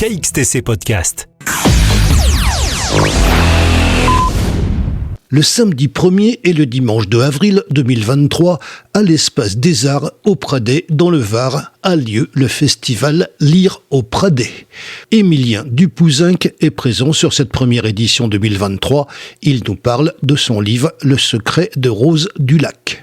KXTC Podcast. Le samedi 1er et le dimanche 2 avril 2023, à l'Espace des Arts au Pradet, dans le Var, a lieu le festival Lire au Pradet. Émilien Dupouzinc est présent sur cette première édition 2023. Il nous parle de son livre « Le secret de Rose du Lac ».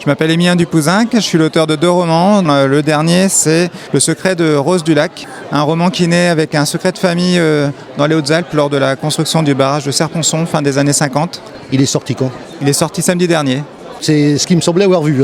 Je m'appelle Émilien Dupouzinc, je suis l'auteur de 2 romans. Le dernier, c'est Le secret de Rose du Lac, un roman qui naît avec un secret de famille dans les Hautes-Alpes lors de la construction du barrage de Serponçon, fin des années 50. Il est sorti quand ? Il est sorti samedi dernier. C'est ce qui me semblait avoir vu.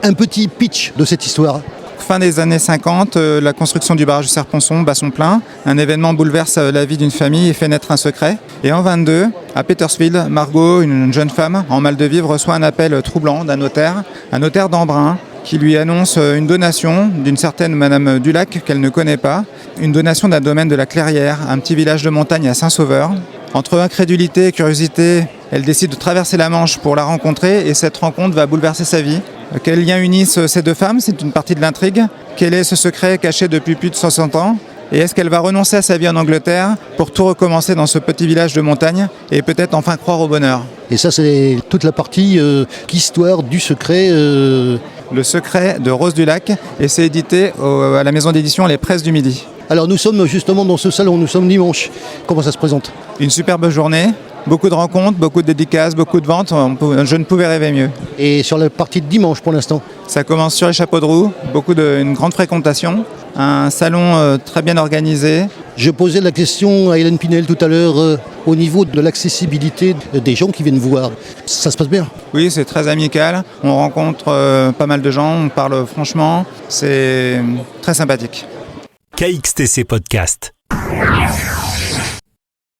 Un petit pitch de cette histoire. Fin des années 50, la construction du barrage de Serponçon bat son plein. Un événement bouleverse la vie d'une famille et fait naître un secret. Et en 22, à Petersfield, Margot, une jeune femme en mal de vivre, reçoit un appel troublant d'un notaire, un notaire d'Embrun, qui lui annonce une donation d'une certaine Madame Dulac qu'elle ne connaît pas, une donation d'un domaine de la Clairière, un petit village de montagne à Saint-Sauveur. Entre incrédulité et curiosité, elle décide de traverser la Manche pour la rencontrer et cette rencontre va bouleverser sa vie. Quels liens unissent ces 2 femmes ? C'est une partie de l'intrigue. Quel est ce secret caché depuis plus de 60 ans ? Et est-ce qu'elle va renoncer à sa vie en Angleterre pour tout recommencer dans ce petit village de montagne et peut-être enfin croire au bonheur ? Et ça, c'est toute la partie histoire du secret. Le secret de Rose du Lac, et c'est édité à la maison d'édition Les Presses du Midi. Alors nous sommes justement dans ce salon, nous sommes dimanche. Comment ça se présente ? Une superbe journée, beaucoup de rencontres, beaucoup de dédicaces, beaucoup de ventes, je ne pouvais rêver mieux. Et sur la partie de dimanche pour l'instant ? Ça commence sur les chapeaux de roue, une grande fréquentation, un salon très bien organisé. Je posais la question à Hélène Pinel tout à l'heure au niveau de l'accessibilité des gens qui viennent voir. Ça se passe bien ? Oui, c'est très amical, on rencontre pas mal de gens, on parle franchement, c'est très sympathique. KXTC Podcast.